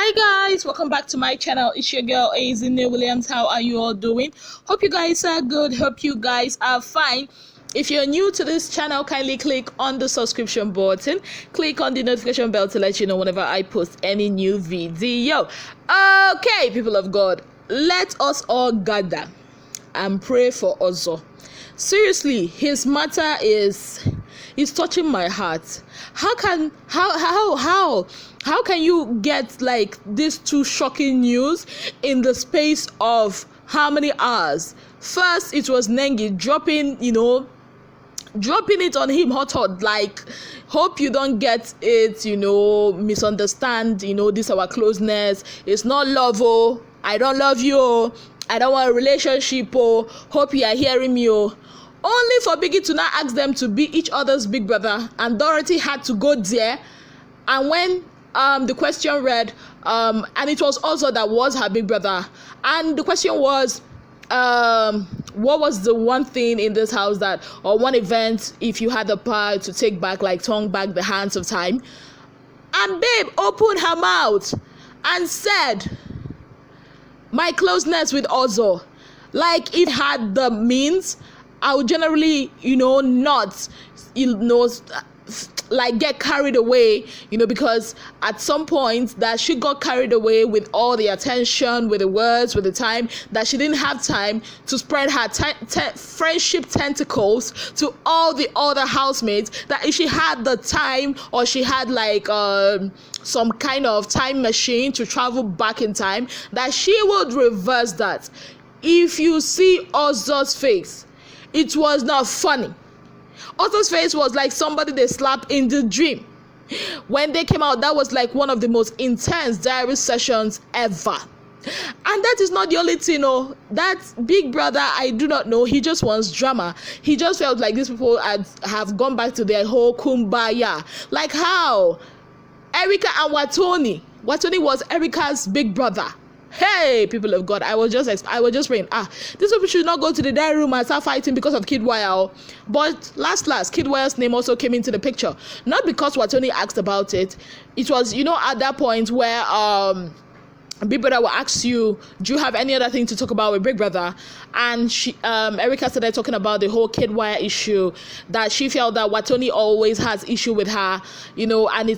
Hi guys, welcome back to my channel. It's your girl Azine Williams. How are you all doing? Hope you guys are good. Hope you guys are fine. If you're new to this channel, kindly click on the subscription button. Click on the notification bell to let you know whenever I post any new video. Okay, people of God, let us all gather and pray for Ozo. Seriously, his matter is touching my heart. How can you get like these two shocking news in the space of how many hours? First, it was Nengi dropping it on him hot, like, hope you don't get it, misunderstand, this our closeness. It's not love, oh, I don't love you, oh, I don't want a relationship, oh, hope you are hearing me, oh. Only for Biggie to not ask them to be each other's big brother, and Dorathy had to go there. And when the question read, and it was also that was her big brother, and the question was, what was the one thing in this house that, or one event, if you had the power to take back, like turn back the hands of time? And babe opened her mouth and said, my closeness with Ozo. Like, if had the means, I would generally, not, like get carried away, because at some point that she got carried away with all the attention, with the words, with the time, that she didn't have time to spread her friendship tentacles to all the other housemates. That if she had the time, or she had like some kind of time machine to travel back in time, that she would reverse that. If you see Ozo's face, it was not funny. Ozo's face was like somebody they slapped in the dream. When they came out, that was like one of the most intense diary sessions ever. And that is not the only thing, that big brother, I do not know, he just wants drama. He just felt like these people have gone back to their whole kumbaya. Like how Erica and Watoni was Erica's big brother. Hey, people of God, I was just praying, these people should not go to the dining room and start fighting because of Kiddwaya. But last, Kiddwaya's name also came into the picture. Not because Watoni asked about it. It was, at that point where Big Brother will ask you, do you have any other thing to talk about with Big Brother? And Erica started talking about the whole Kiddwaya issue, that she felt that Watoni always has issue with her, and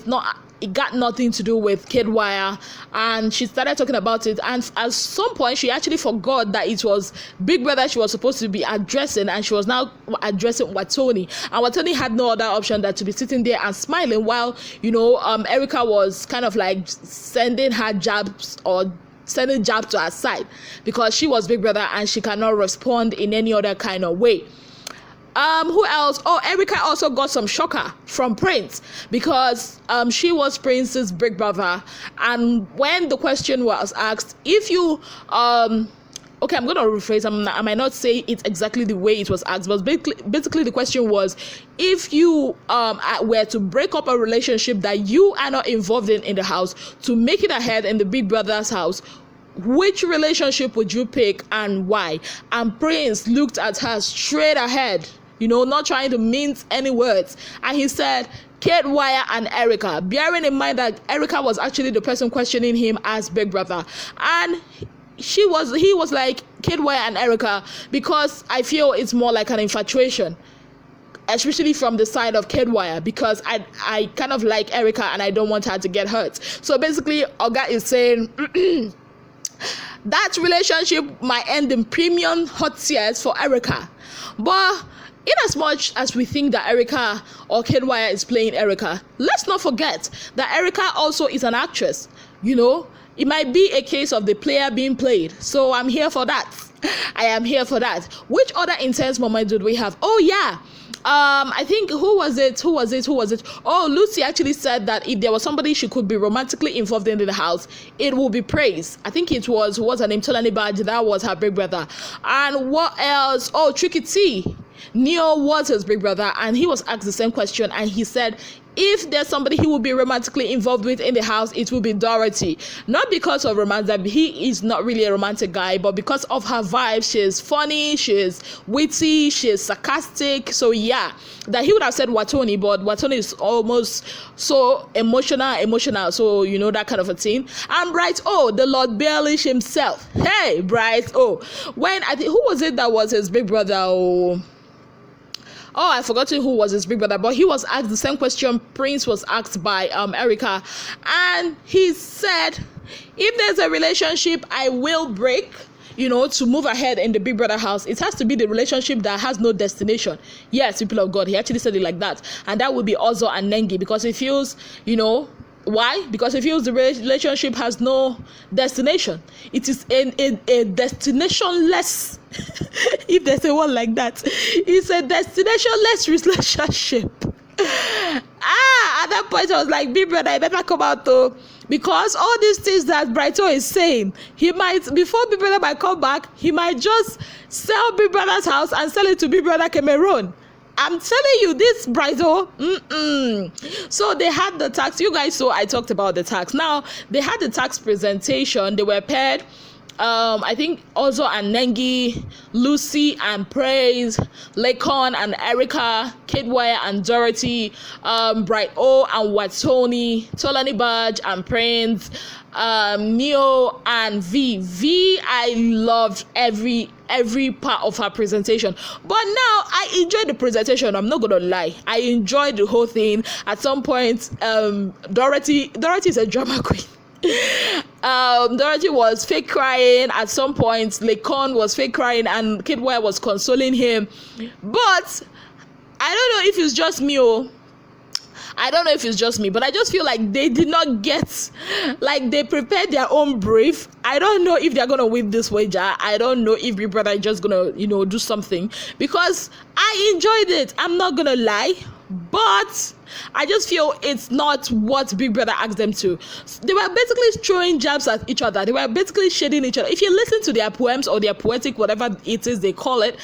it got nothing to do with Kiddwaya. And she started talking about it, and at some point she actually forgot that it was Big Brother she was supposed to be addressing, and she was now addressing Watoni, and Watoni had no other option than to be sitting there and smiling while Erica was kind of like sending jabs to her side, because she was Big Brother and she cannot respond in any other kind of way. Who else? Oh, Erica also got some shocker from Prince, because she was Prince's big brother. And when the question was asked, if you okay, I'm going to rephrase, I might not say it exactly the way it was asked, but basically the question was, if you were to break up a relationship that you are not involved in the house, to make it ahead in the big brother's house, which relationship would you pick and why? And Prince looked at her straight ahead, not trying to mince any words, and he said Kiddwaya and Erica, bearing in mind that Erica was actually the person questioning him as big brother. And he was like Kiddwaya and Erica, because I feel it's more like an infatuation, especially from the side of Kiddwaya, because I kind of like Erica and I don't want her to get hurt. So basically Oga is saying that relationship might end in premium hot tears for Erica. But in as much as we think that Erica or Kiddwaya is playing Erica, let's not forget that Erica also is an actress. It might be a case of the player being played. So I'm here for that. I am here for that. Which other intense moment did we have? Oh yeah. I think who was it? Oh, Lucy actually said that if there was somebody she could be romantically involved in the house, it will be Praise. I think it was, who was her name? Tolani Badge. That was her big brother. And what else? Oh, Tricky T. Neo was his big brother, and he was asked the same question, and he said if there's somebody he will be romantically involved with in the house, it will be Dorathy. Not because of romance, that he is not really a romantic guy, but because of her vibe. She's funny, she's witty, she's sarcastic. So yeah, that he would have said Watoni, but Watoni is almost so emotional. So you know, that kind of a thing. And Bright O, the Lord Baelish himself. Hey, Bright O. When I think, who was it that was his big brother? I forgot who was his big brother, but he was asked the same question Prince was asked by Erica, and he said, if there's a relationship I will break, you know, to move ahead in the big brother house, it has to be the relationship that has no destination. Yes, people of God, he actually said it like that, and that would be Ozo and Nengi, because he feels, you know, why? Because he feels the relationship has no destination. It is a destinationless, if there's a word like that, it's a destinationless relationship. At that point I was like, big brother, I better come out though, because all these things that Brighto is saying, he might, before big brother might come back, he might just sell big brother's house and sell it to big brother Cameroon. I'm telling you, this Brighto. So they had the tax. You guys saw I talked about the tax. Now they had the tax presentation. They were paired. I think Ozo and Nengi, Lucy and Praise, Lakon and Erica, Kiddwaya and Dorathy, Bright O and Watoni, Tolani Badge and Prince, Neo and V. I loved every part of her presentation, but now I enjoyed the presentation. I'm not gonna lie, I enjoyed the whole thing. At some point, Dorathy is a drama queen. Dorathy was fake crying. At some point, Lakon was fake crying and Kiddwaya was consoling him. But I don't know if it's just me. I don't know if it's just me, but I just feel like they did not get, like, they prepared their own brief. I don't know if they're gonna win this wager. I don't know if Big Brother is just gonna, you know, do something, because I enjoyed it. I'm not gonna lie, but I just feel it's not what Big Brother asked them to. They were basically throwing jabs at each other. They were basically shading each other. If you listen to their poems or their poetic, whatever it is they call it,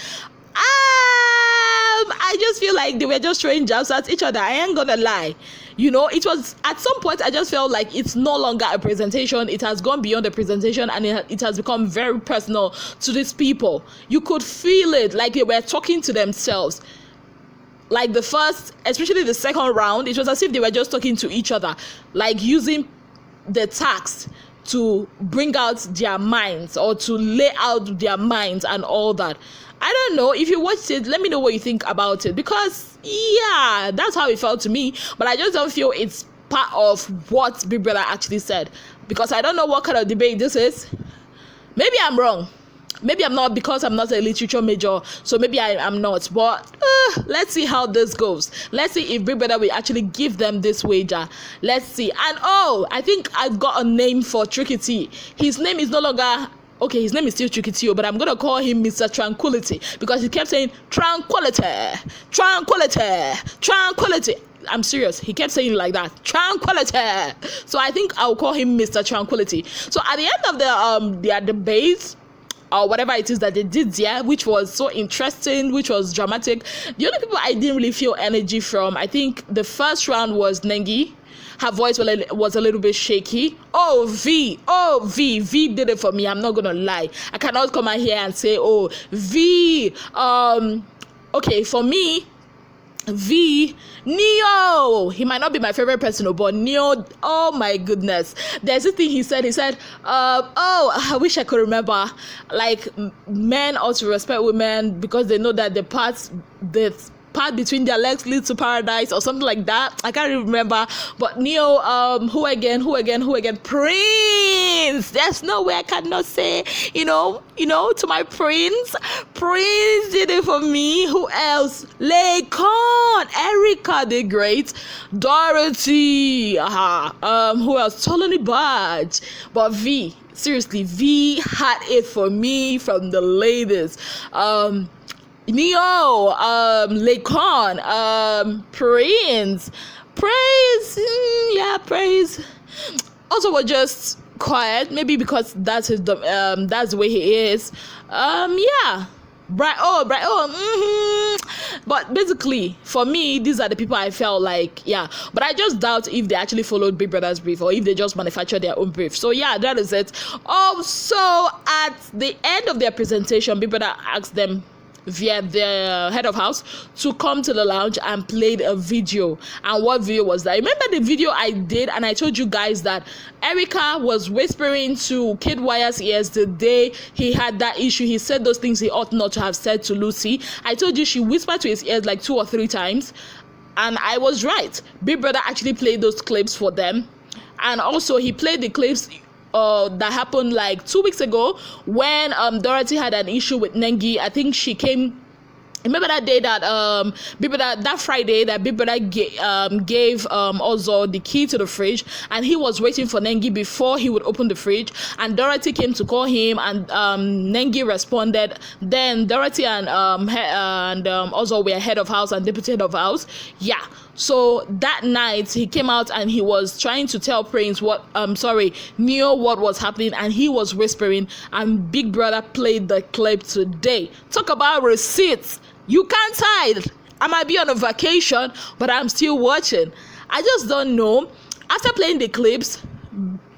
I just feel like they were just throwing jabs at each other. I ain't gonna lie. You know, it was, at some point I just felt like it's no longer a presentation. It has gone beyond the presentation, and it has become very personal to these people. You could feel it, like they were talking to themselves. Like the first, especially the second round, it was as if they were just talking to each other, like using the text to bring out their minds or to lay out their minds and all that. I don't know. If you watched it, let me know what you think about it, because yeah, that's how it felt to me. But I just don't feel it's part of what Big Brother actually said, because I don't know what kind of debate this is. Maybe I'm wrong. Maybe I'm not, because I'm not a literature major, so maybe I'm not. But let's see how this goes. Let's see if Big Brother will actually give them this wager. Let's see. And I think I've got a name for Tricky T. His name is no longer... Okay, his name is still Tricky T, but I'm going to call him Mr. Tranquility, because he kept saying, tranquility. I'm serious. He kept saying like that, tranquility. So I think I'll call him Mr. Tranquility. So at the end of their debate, or whatever it is that they did there, which was so interesting, which was dramatic, the only people I didn't really feel energy from, I think the first round was Nengi. Her voice was a little bit shaky. V did it for me. I'm not gonna lie. I cannot come out here and say, V. Okay, for me, V, Neo. He might not be my favorite person, but Neo, oh my goodness. There's this thing he said, I wish I could remember, like, men ought to respect women because they know that the part between their legs leads to paradise, or something like that. I can't really remember. But Neo, who again? Prince. There's no way I cannot say, you know, to my Prince. Prince did it for me. Who else? Lakon, Erica the Great, Dorathy. Who else? Tolani Badge. But V, seriously, V had it for me from the ladies. Neo, Lakon, Prince, Praise. Also, we're just quiet, maybe because that's the way he is. Yeah. But basically, for me, these are the people I felt like, yeah. But I just doubt if they actually followed Big Brother's brief or if they just manufactured their own brief. So yeah, that is it. So at the end of their presentation, Big Brother asked them via the head of house to come to the lounge and played a video. And what video was that? Remember the video I did and I told you guys that Erica was whispering to Kiddwaya's ears the day he had that issue. He said those things he ought not to have said to Lucy. I told you she whispered to his ears like 2 or 3 times, and I was right. Big Brother actually played those clips for them, and also he played the clips that happened like 2 weeks ago when Dorathy had an issue with Nengi. I think she came. Remember that day that that Friday that Big Brother gave Ozo the key to the fridge, and he was waiting for Nengi before he would open the fridge, and Dorathy came to call him, and Nengi responded. Then Dorathy and Ozo were head of house and deputy head of house. Yeah. So that night he came out and he was trying to tell Prince Neo what was happening, and he was whispering, and Big Brother played the clip today. Talk about receipts. You can't hide. I might be on a vacation, but I'm still watching. I just don't know. After playing the clips,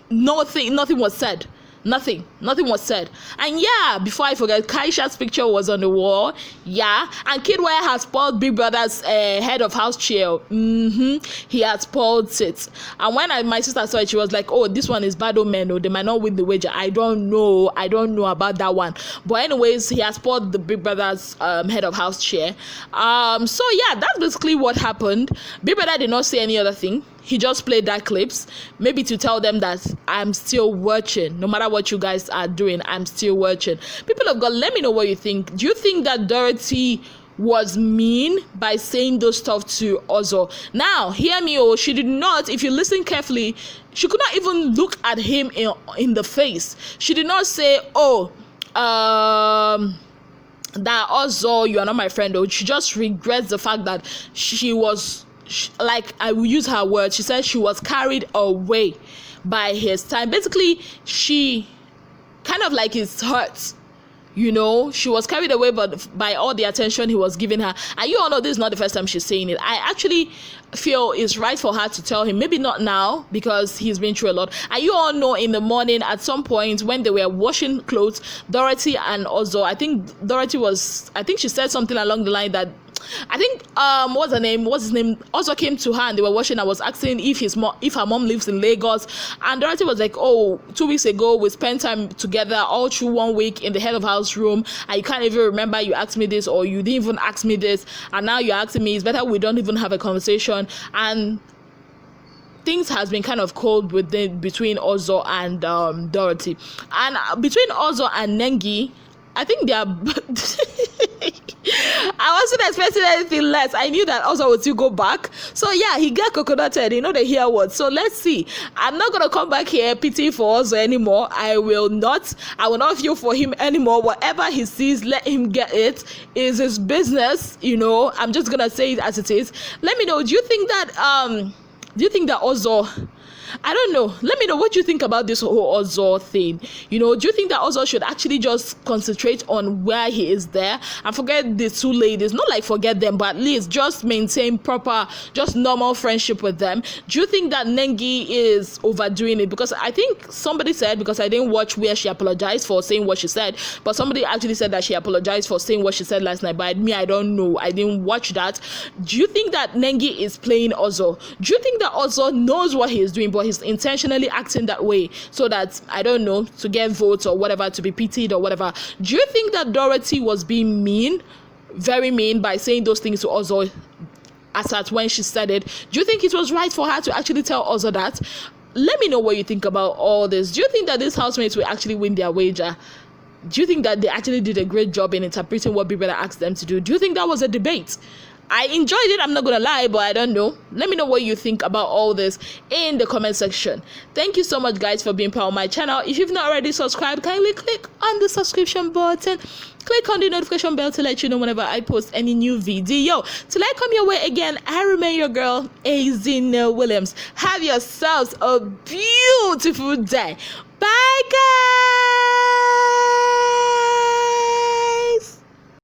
nothing was said. Nothing was said. And yeah, before I forget, Kaisha's picture was on the wall. Yeah, and Kiddwaya has spoiled Big Brother's head of house chair. He had spoiled it. And when my sister saw it, she was like, "Oh, this one is bad omen. Oh, they might not win the wager." I don't know about that one. But anyways, he has spoiled the Big Brother's head of house chair. So yeah, that's basically what happened. Big Brother did not say any other thing. He just played that clips, maybe to tell them that I'm still watching. No matter what you guys are doing, I'm still watching. People of God, let me know what you think. Do you think that Dorathy was mean by saying those stuff to Ozo? Now, hear me, she did not, if you listen carefully, she could not even look at him in the face. She did not say, that Ozo, you are not my friend. She just regrets the fact that like I will use her words, she said she was carried away by his time. Basically, she kind of like is hurt. She was carried away by all the attention he was giving her. And you all know this is not the first time she's saying it. I actually feel it's right for her to tell him, maybe not now because he's been through a lot. And you all know in the morning at some point when they were washing clothes, Dorathy and Ozo, I think she said something along the line that what's his name also came to her and they were watching. I was asking if her mom lives in Lagos, and Dorathy was like, 2 weeks ago we spent time together all through 1 week in the head of house room, and you can't even remember you asked me this, or you didn't even ask me this, and now you're asking me. It's better we don't even have a conversation. And things has been kind of cold between Ozo and Dorathy, and between Ozo and Nengi, I think they are I wasn't expecting anything less. I knew that Ozo would still go back. So yeah, he got coconuted. They hear what. So let's see. I'm not gonna come back here pity for Ozo anymore. I will not feel for him anymore. Whatever he sees, let him get it. Is his business. I'm just gonna say it as it is. Let me know. Do you think that Ozo, I don't know. Let me know what you think about this whole Ozo thing. Do you think that Ozo should actually just concentrate on where he is there and forget the 2 ladies? Not like forget them, but at least just maintain proper, just normal friendship with them. Do you think that Nengi is overdoing it? Because I think somebody said, because I didn't watch where she apologized for saying what she said, but somebody actually said that she apologized for saying what she said last night. But I don't know. I didn't watch that. Do you think that Nengi is playing Ozo? Do you think that Ozo knows what he is doing, but he's intentionally acting that way so that, I don't know, to get votes or whatever, to be pitied or whatever? Do you think that Dorathy was being mean, very mean, by saying those things to Ozo as at when she said it? Do you think it was right for her to actually tell Ozo that? Let me know what you think about all this. Do you think that these housemates will actually win their wager? Do you think that they actually did a great job in interpreting what Big Brother asked them to do? Do you think that was a debate? I enjoyed it, I'm not gonna lie, but I don't know. Let me know what you think about all this in the comment section. Thank you so much, guys, for being part of my channel. If you've not already subscribed, kindly click on the subscription button. Click on the notification bell to let you know whenever I post any new video. Till I come your way again, I remain your girl, Azina Williams. Have yourselves a beautiful day. Bye, guys.